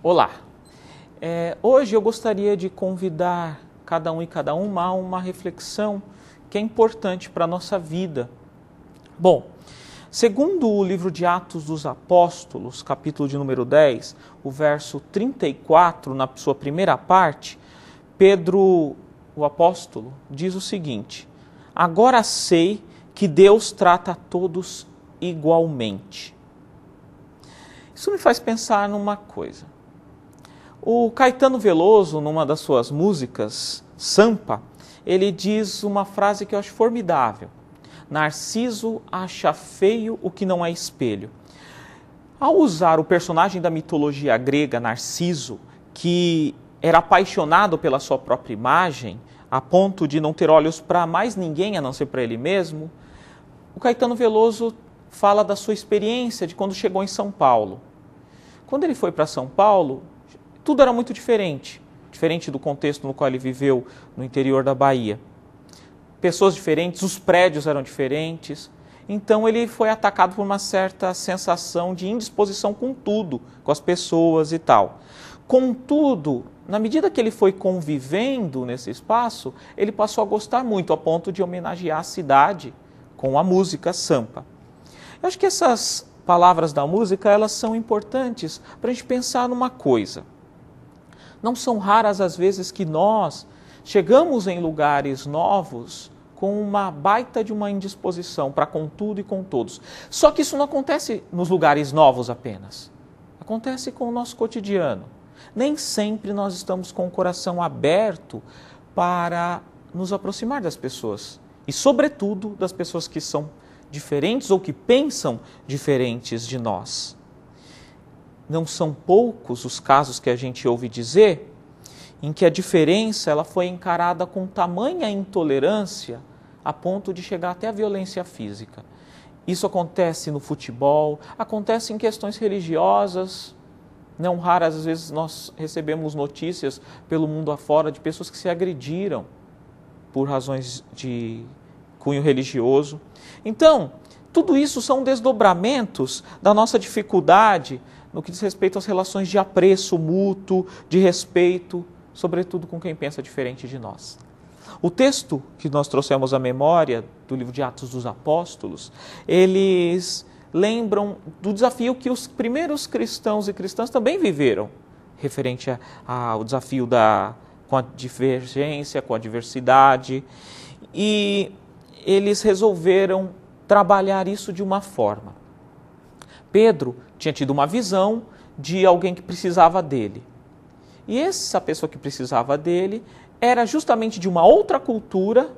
Olá! Hoje eu gostaria de convidar cada um e cada uma a uma reflexão que é importante para a nossa vida. Bom, segundo o livro de Atos dos Apóstolos, capítulo de número 10, o verso 34, na sua primeira parte, Pedro, o apóstolo, diz o seguinte: agora sei que Deus trata a todos igualmente. Isso me faz pensar numa coisa. O Caetano Veloso, numa das suas músicas, Sampa, ele diz uma frase que eu acho formidável. Narciso acha feio o que não é espelho. Ao usar o personagem da mitologia grega, Narciso, que era apaixonado pela sua própria imagem, a ponto de não ter olhos para mais ninguém a não ser para ele mesmo, o Caetano Veloso fala da sua experiência de quando chegou em São Paulo. Quando ele foi para São Paulo, tudo era muito diferente do contexto no qual ele viveu no interior da Bahia. Pessoas diferentes, os prédios eram diferentes, então ele foi atacado por uma certa sensação de indisposição com tudo, com as pessoas e tal. Contudo, na medida que ele foi convivendo nesse espaço, ele passou a gostar muito, a ponto de homenagear a cidade com a música Sampa. Eu acho que essas palavras da música, elas são importantes para a gente pensar numa coisa. Não são raras as vezes que nós chegamos em lugares novos com uma baita de uma indisposição para com tudo e com todos. Só que isso não acontece nos lugares novos apenas. Acontece com o nosso cotidiano. Nem sempre nós estamos com o coração aberto para nos aproximar das pessoas. E, sobretudo, das pessoas que são diferentes ou que pensam diferentes de nós. Não são poucos os casos que a gente ouve dizer em que a diferença ela foi encarada com tamanha intolerância a ponto de chegar até a violência física. Isso acontece no futebol, acontece em questões religiosas. Não raras às vezes nós recebemos notícias pelo mundo afora de pessoas que se agrediram por razões de cunho religioso. Então, tudo isso são desdobramentos da nossa dificuldade no que diz respeito às relações de apreço mútuo, de respeito, sobretudo com quem pensa diferente de nós. O texto que nós trouxemos à memória do livro de Atos dos Apóstolos, eles lembram do desafio que os primeiros cristãos e cristãs também viveram, referente ao desafio com a divergência, com a diversidade, e eles resolveram trabalhar isso de uma forma. Pedro tinha tido uma visão de alguém que precisava dele. E essa pessoa que precisava dele era justamente de uma outra cultura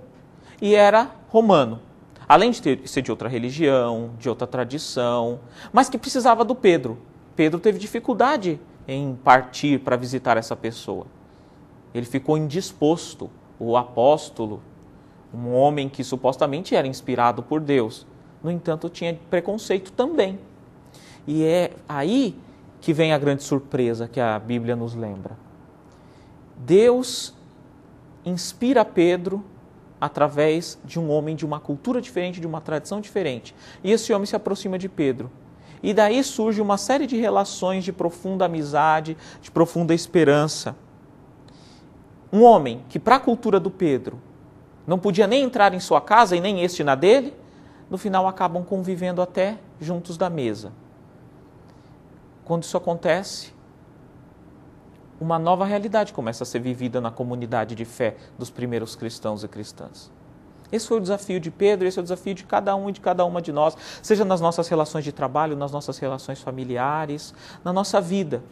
e era romano. Além de ser de outra religião, de outra tradição, mas que precisava do Pedro. Pedro teve dificuldade em partir para visitar essa pessoa. Ele ficou indisposto, o apóstolo, um homem que supostamente era inspirado por Deus. No entanto, tinha preconceito também. E é aí que vem a grande surpresa que a Bíblia nos lembra. Deus inspira Pedro através de um homem de uma cultura diferente, de uma tradição diferente. E esse homem se aproxima de Pedro. E daí surge uma série de relações de profunda amizade, de profunda esperança. Um homem que, para a cultura do Pedro, não podia nem entrar em sua casa e nem este na dele, no final acabam convivendo até juntos da mesa. Quando isso acontece, uma nova realidade começa a ser vivida na comunidade de fé dos primeiros cristãos e cristãs. Esse foi o desafio de Pedro, esse é o desafio de cada um e de cada uma de nós, seja nas nossas relações de trabalho, nas nossas relações familiares, na nossa vida.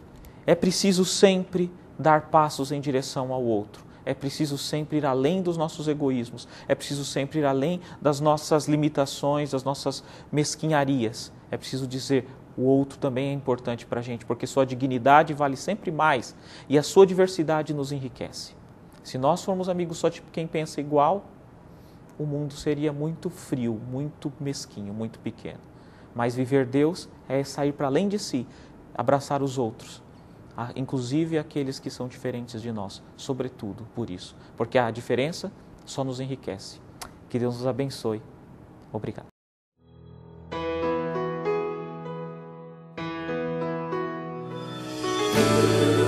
É preciso sempre dar passos em direção ao outro. É preciso sempre ir além dos nossos egoísmos. É preciso sempre ir além das nossas limitações, das nossas mesquinharias. É preciso dizer: o outro também é importante para a gente, porque sua dignidade vale sempre mais e a sua diversidade nos enriquece. Se nós formos amigos só de quem pensa igual, o mundo seria muito frio, muito mesquinho, muito pequeno. Mas viver Deus é sair para além de si, abraçar os outros, inclusive aqueles que são diferentes de nós, sobretudo por isso, porque a diferença só nos enriquece. Que Deus nos abençoe. Obrigado. Música